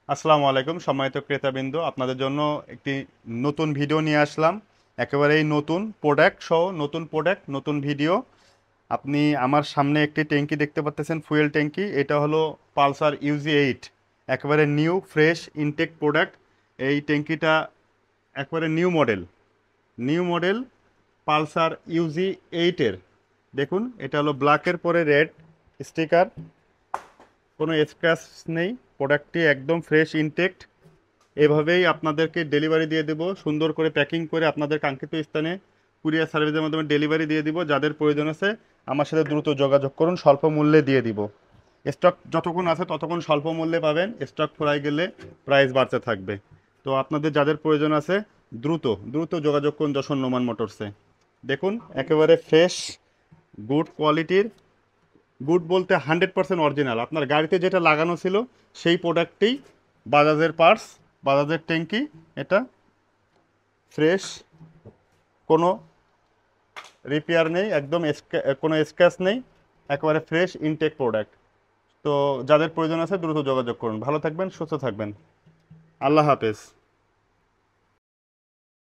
আসসালামু আলাইকুম সম্মানিত ক্রেতাবৃন্দ, আপনাদের জন্য একটি নতুন ভিডিও নিয়ে আসলাম। একেবারেই নতুন প্রোডাক্ট সহ নতুন প্রোডাক্ট নতুন ভিডিও। আপনি আমার সামনে একটি ট্যাঙ্কি দেখতে পাচ্ছেন, ফুয়েল ট্যাঙ্কি। এটা হলো পালসার UG8, একেবারে নিউ ফ্রেশ ইনটেক প্রোডাক্ট। এই ট্যাঙ্কিটা একেবারে নিউ মডেল পালসার UG8 এর। দেখুন, এটা হলো ব্ল্যাকের পরে রেড স্টিকার, কোনো স্ক্র্যাচ নেই। প্রোডাক্টটি একদম ফ্রেশ ইনটেক্ট। এভাবেই আপনাদেরকে ডেলিভারি দিয়ে দেবো, সুন্দর করে প্যাকিং করে আপনাদের কাঙ্ক্ষিত স্থানে কুরিয়ার সার্ভিসের মাধ্যমে ডেলিভারি দিয়ে দিব। যাদের প্রয়োজন আছে আমার সাথে দ্রুত যোগাযোগ করুন, স্বল্প মূল্যে দিয়ে দিব। স্টক যতক্ষণ আছে ততক্ষণ স্বল্প মূল্যে পাবেন, স্টক ফুরাই গেলে প্রাইস বাড়তে থাকবে। তো আপনাদের যাদের প্রয়োজন আছে দ্রুত দ্রুত যোগাযোগ করুন যশোর নোমান মোটরসে। দেখুন, একেবারে ফ্রেশ, গুড কোয়ালিটির। গুড বলতে 100% অরিজিনাল, আপনার গাড়িতে যেটা লাগানো ছিল সেই প্রোডাক্টটি। বাজাজের পার্টস, বাজাজের ট্যাঙ্কি। এটা ফ্রেশ, কোনো রিপেয়ার নেই, একদম কোনো স্ক্র্যাচ নেই, একেবারে ফ্রেশ ইনটেক প্রোডাক্ট। তো যাদের প্রয়োজন আছে দ্রুত যোগাযোগ করুন। ভালো থাকবেন, সুস্থ থাকবেন। আল্লাহ হাফেজ।